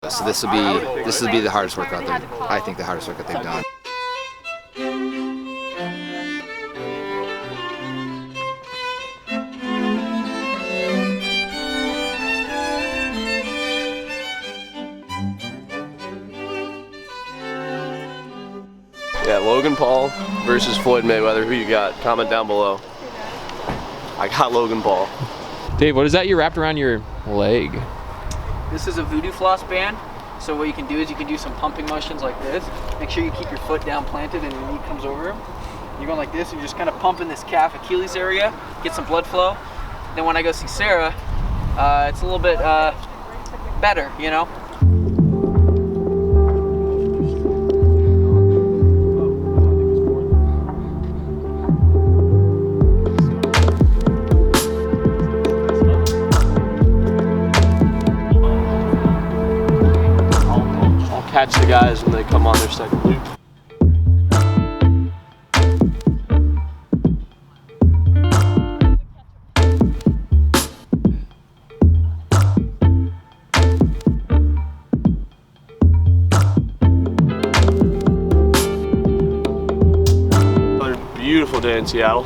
So this will be the hardest workout I think the hardest workout they've done. Yeah, Logan Paul versus Floyd Mayweather. Who you got? Comment down below. I got Logan Paul. Dave, what is that you wrapped around your leg? This is a voodoo floss band. So what you can do is you can do some pumping motions like this. Make sure you keep your foot down planted and your knee comes over. You're going like this and you're just kind of pumping this calf Achilles area, get some blood flow. Then when I go see Sarah, it's a little bit better, you know? Catch the guys when they come on their second loop. Another beautiful day in Seattle.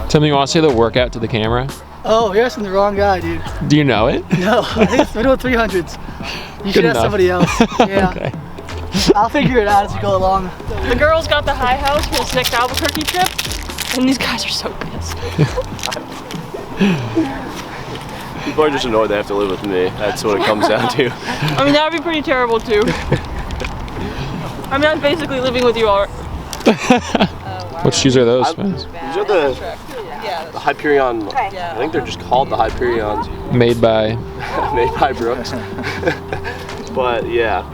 Something you want to say the workout to the camera? Oh, you're asking the wrong guy, dude. Do you know it? No, I think we're doing 300s. You should ask somebody else. Yeah. Okay. I'll figure it out as we go along. The girls got the high house for this next Albuquerque trip, and these guys are so pissed. People are just annoyed they have to live with me. That's what it comes down to. I mean, that would be pretty terrible too. I mean, I'm basically living with you all. What shoes are those, man? These are the Hyperion. I think they're just called the Hyperions. Made by Brooks. But yeah,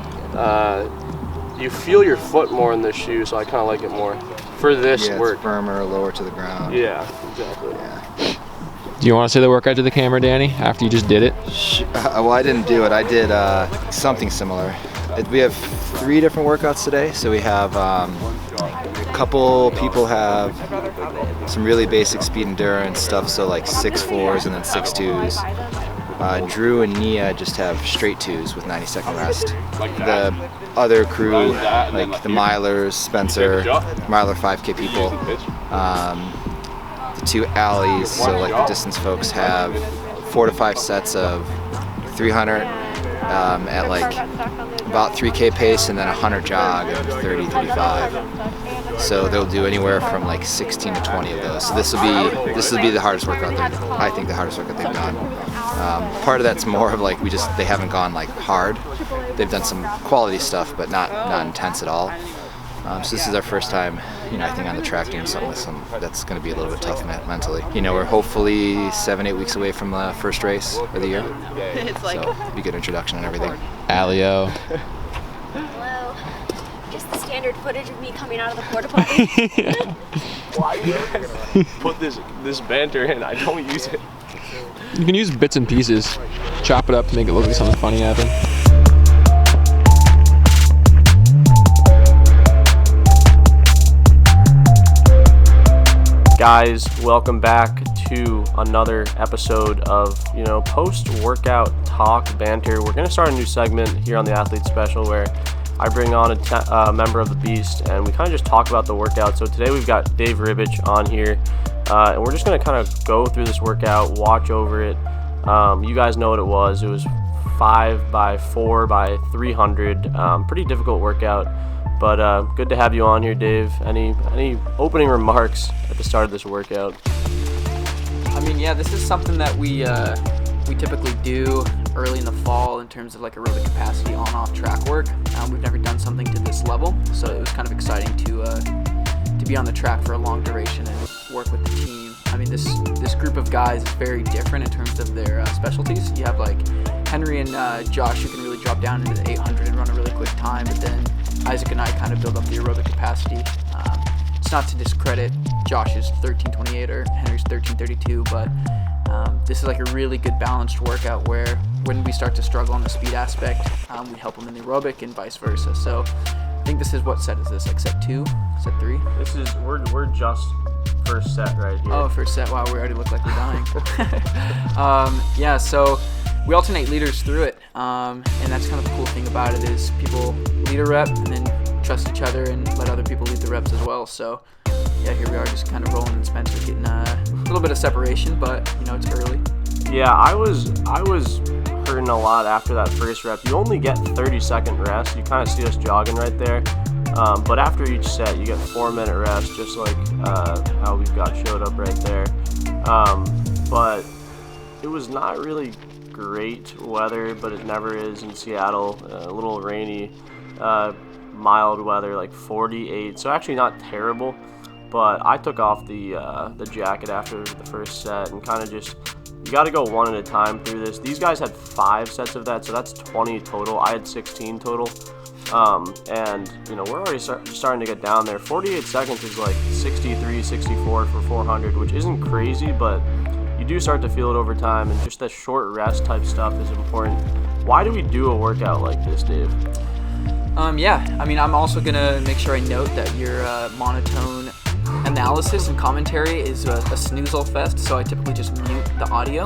you feel your foot more in this shoe, so I kind of like it more for this work. It's firmer, lower to the ground. Yeah, exactly. Yeah. Do you want to say the workout to the camera, Danny, after you just did it? Well, I didn't do it. I did something similar. We have 3 different workouts today. So we have a couple people have some really basic speed endurance stuff, so like 6.4s and then 6.2s. Drew and Nia just have straight 2s with 90-second rest. The other crew, like the Milers, Spencer, Miler 5K people, the 2 Alleys, so like the distance folks, have 4 to 5 sets of 300 at like about 3K pace and then 100 jog of 30-35. So they'll do anywhere from like 16 to 20 of those. So this will be the hardest workout I think the hardest workout they've done. Part of that's more of like they haven't gone like hard. They've done some quality stuff, but not intense at all. So this is our first time, I think on the track doing something that's going to be a little bit tough mentally. We're hopefully 7-8 weeks away from the first race of the year. So it'll be a good introduction and everything. Alio. Hello. Just the standard footage of me coming out of the porta potty. Why do you guys put this banter in? I don't use it. You can use bits and pieces. Chop it up to make it look like something funny happened. Guys, welcome back to another episode of, post-workout talk banter. We're going to start a new segment here on the Athlete Special where I bring on a member of the Beast and we kind of just talk about the workout. So today we've got Dave Ribich on here, and we're just going to kind of go through this workout, watch over it. You guys know what it was. It was 5 by 4 by 300. Pretty difficult workout. But good to have you on here, Dave. Any opening remarks at the start of this workout? I mean, yeah, this is something that we typically do early in the fall in terms of like aerobic capacity on-off track work. We've never done something to this level, so it was kind of exciting to be on the track for a long duration and work with the team. I mean, this group of guys is very different in terms of their specialties. You have like Henry and Josh who can really drop down into the 800 and run a really quick time, but then Isaac and I kind of build up the aerobic capacity. It's not to discredit Josh's 13:28 or Henry's 13:32, but this is like a really good balanced workout where when we start to struggle on the speed aspect, we help them in the aerobic and vice versa. So I think this is, what set is this? Like set 2? Set 3? This is, we're just first set right here. Oh, first set. Wow, we already look like we're dying. Yeah, so we alternate leaders through it, and that's kind of the cool thing about it is people lead a rep and then trust each other and let other people lead the reps as well. So yeah, here we are just kind of rolling, and Spencer getting a little bit of separation, but it's early. Yeah, I was hurting a lot after that first rep. You only get 30-second rest. You kind of see us jogging right there. But after each set, you get 4-minute rest, just like how we've got showed up right there. But it was not really great weather, but it never is in Seattle. A little rainy, mild weather, like 48. So actually not terrible. But I took off the jacket after the first set and kind of just, you got to go one at a time through this. These guys had 5 sets of that, so that's 20 total. I had 16 total. And we're already starting to get down there. 48 seconds is like 63, 64 for 400, which isn't crazy, but you do start to feel it over time, and just that short rest type stuff is important. Why do we do a workout like this, Dave? I'm also gonna make sure I note that your monotone analysis and commentary is a snoozle fest, so I typically just mute the audio.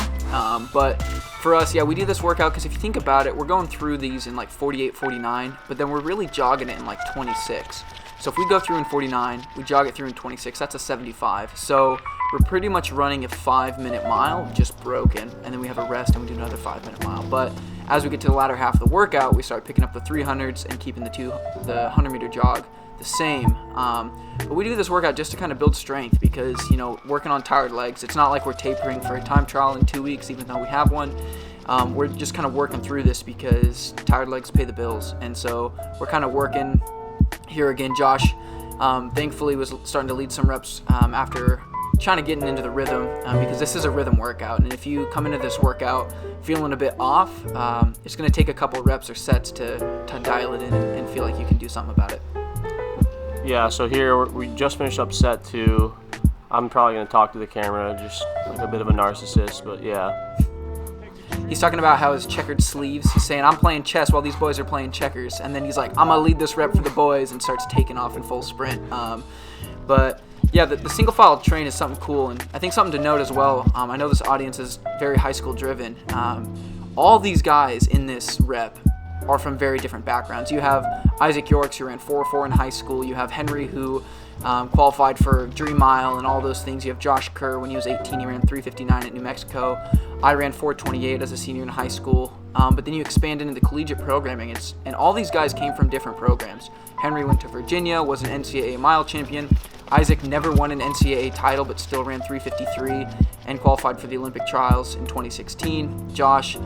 But for us, we do this workout because if you think about it, we're going through these in like 48, 49, but then we're really jogging it in like 26. So if we go through in 49, we jog it through in 26, that's a 75. So we're pretty much running a 5-minute mile, just broken, and then we have a rest and we do another 5-minute mile. But as we get to the latter half of the workout, we start picking up the 300s and keeping the 100-meter jog the same. But we do this workout just to kind of build strength because, working on tired legs, it's not like we're tapering for a time trial in 2 weeks, even though we have one. We're just kind of working through this because tired legs pay the bills. And so we're kind of working here again. Josh, thankfully, was starting to lead some reps after trying to get into the rhythm because this is a rhythm workout. And if you come into this workout feeling a bit off, it's going to take a couple reps or sets to dial it in and feel like you can do something about it. Yeah, so here we just finished up set 2. I'm probably going to talk to the camera, just like a bit of a narcissist, but yeah. He's talking about how his checkered sleeves, he's saying, I'm playing chess while these boys are playing checkers. And then he's like, I'm going to lead this rep for the boys, and starts taking off in full sprint. But yeah, the single file train is something cool, and I think something to note as well. I know this audience is very high school driven. All these guys in this rep are from very different backgrounds. You have Isaac Yorks, who ran 4.4 in high school. You have Henry, who qualified for Dream Mile and all those things. You have Josh Kerr. When he was 18, he ran 3:59 at New Mexico. I ran 4:28 as a senior in high school. But then you expand into the collegiate programming, and all these guys came from different programs. Henry went to Virginia, was an NCAA mile champion. Isaac never won an NCAA title, but still ran 3:53 and qualified for the Olympic trials in 2016. Josh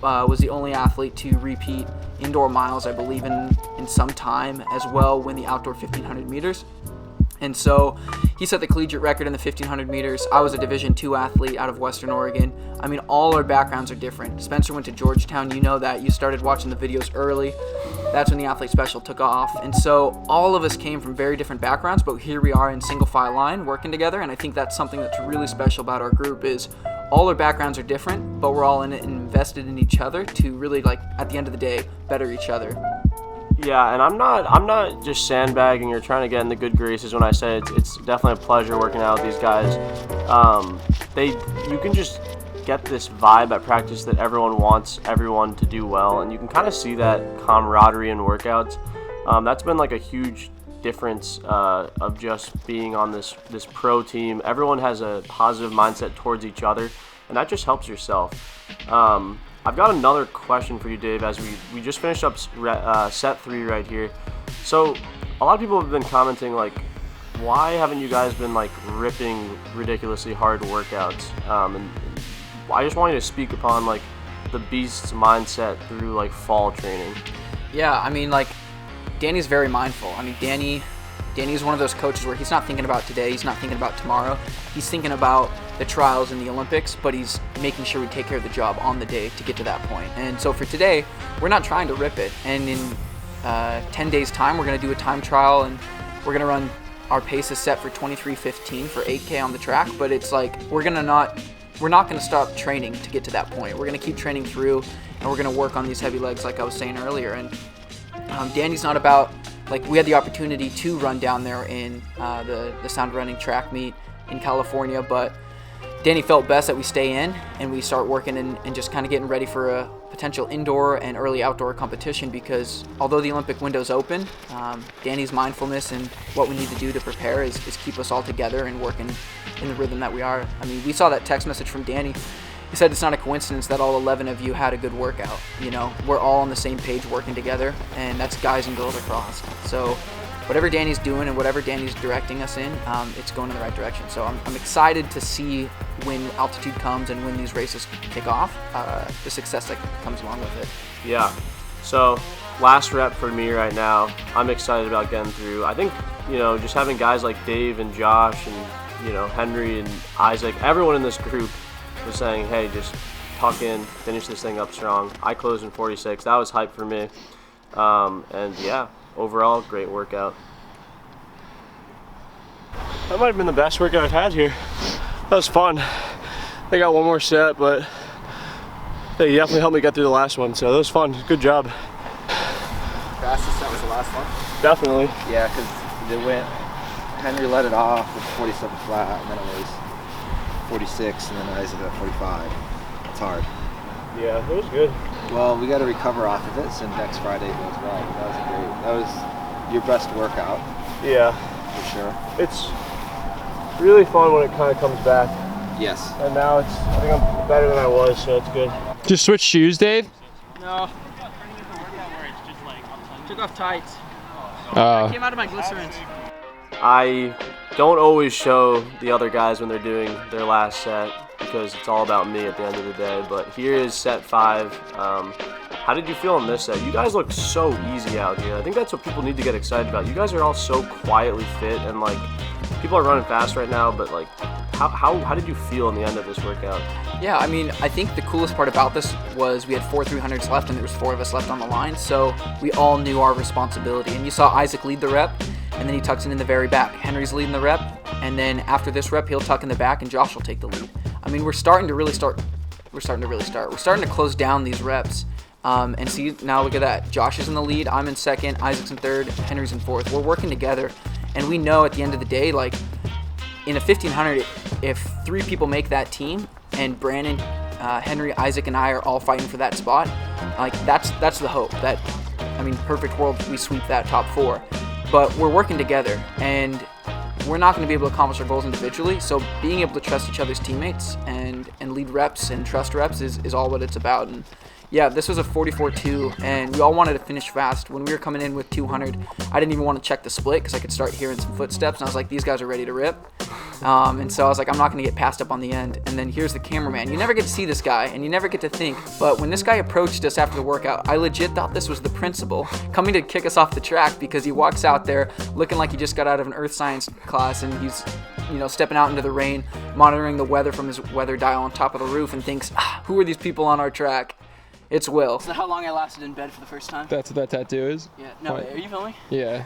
was the only athlete to repeat indoor miles, I believe, in some time as well, win the outdoor 1,500 meters. And so he set the collegiate record in the 1,500 meters. I was a Division II athlete out of Western Oregon. I mean, all our backgrounds are different. Spencer went to Georgetown. You know that. You started watching the videos early. That's when the Athlete Special took off. And so all of us came from very different backgrounds, but here we are in single file line working together. And I think that's something that's really special about our group is all our backgrounds are different, but we're all in it and invested in each other to really, like, at the end of the day, better each other. Yeah, and I'm not just sandbagging or trying to get in the good graces when I say it's definitely a pleasure working out with these guys. You can just get this vibe at practice that everyone wants everyone to do well, and you can kind of see that camaraderie in workouts. That's been like a huge difference of just being on this pro team. Everyone has a positive mindset towards each other, and that just helps yourself. I've got another question for you, Dave, as we just finished up set 3 right here. So a lot of people have been commenting, like, why haven't you guys been, like, ripping ridiculously hard workouts? And I just want you to speak upon, like, the Beast's mindset through, like, fall training. Yeah, I mean, like, Danny's very mindful. I mean, Danny's one of those coaches where he's not thinking about today, he's not thinking about tomorrow. He's thinking about the trials in the Olympics, but he's making sure we take care of the job on the day to get to that point. And so for today, we're not trying to rip it. And in 10 days' time, we're going to do a time trial, and we're going to run our pace is set for 23:15 for 8K on the track. But it's like we're not going to stop training to get to that point. We're going to keep training through, and we're going to work on these heavy legs, like I was saying earlier. And Danny's not about, like, we had the opportunity to run down there in the Sound Running track meet in California, but Danny felt best that we stay in and we start working and just kind of getting ready for a potential indoor and early outdoor competition, because although the Olympic window's open, Danny's mindfulness and what we need to do to prepare is keep us all together and working in the rhythm that we are. I mean, we saw that text message from Danny. He said it's not a coincidence that all 11 of you had a good workout. You know, we're all on the same page working together, and that's guys and girls across. So whatever Danny's doing and whatever Danny's directing us in, it's going in the right direction. So I'm excited to see when altitude comes and when these races kick off, the success that comes along with it. Yeah. So last rep for me right now, I'm excited about getting through. I think, you know, just having guys like Dave and Josh and, you know, Henry and Isaac, everyone in this group was saying, hey, just tuck in, finish this thing up strong. I closed in 46. That was hype for me. And yeah, overall, great workout. That might have been the best workout I've had here. That was fun. I got one more set, but they definitely helped me get through the last one, so that was fun. Good job. Fastest set was the last one? Definitely. Yeah, because it went, Henry let it off with 47 flat, and then it was 46, and then Isaac at 45. It's hard. Yeah, it was good. Well, we got to recover off of it, so next Friday goes well. That was your best workout. Yeah. For sure. It's really fun when it kind of comes back. Yes. And now I think I'm better than I was, so it's good. Just switch shoes, Dave? No. Took off tights. Came out of my glycerins. I don't always show the other guys when they're doing their last set because it's all about me at the end of the day, but here is set 5. How did you feel on this set? You guys look so easy out here. I think that's what people need to get excited about. You guys are all so quietly fit, and like, people are running fast right now, but like, how did you feel in the end of this workout? Yeah, I mean, I think the coolest part about this was we had 4 300s left and there was 4 of us left on the line, so we all knew our responsibility. And you saw Isaac lead the rep, and then he tucks in the very back. Henry's leading the rep, and then after this rep, he'll tuck in the back and Josh will take the lead. I mean, we're starting to close down these reps. And see, now look at that. Josh is in the lead, I'm in second, Isaac's in third, Henry's in fourth. We're working together, and we know at the end of the day, like, in a 1500, if 3 people make that team, and Brandon, Henry, Isaac, and I are all fighting for that spot, like, that's the hope. That, I mean, perfect world, we sweep that top 4. But we're working together, and we're not going to be able to accomplish our goals individually, so being able to trust each other's teammates and lead reps and trust reps is all what it's about. And yeah, this was a 44-2, and we all wanted to finish fast. When we were coming in with 200, I didn't even want to check the split because I could start hearing some footsteps, and I was like, these guys are ready to rip. And so I was like, I'm not going to get passed up on the end. And then here's the cameraman. You never get to see this guy, and you never get to think. But when this guy approached us after the workout, I legit thought this was the principal coming to kick us off the track, because he walks out there looking like he just got out of an earth science class, and he's, you know, stepping out into the rain, monitoring the weather from his weather dial on top of the roof, and thinks, who are these people on our track? It's Will. Is that how long I lasted in bed for the first time? That's what that tattoo is? Yeah. No, are you filming? Yeah.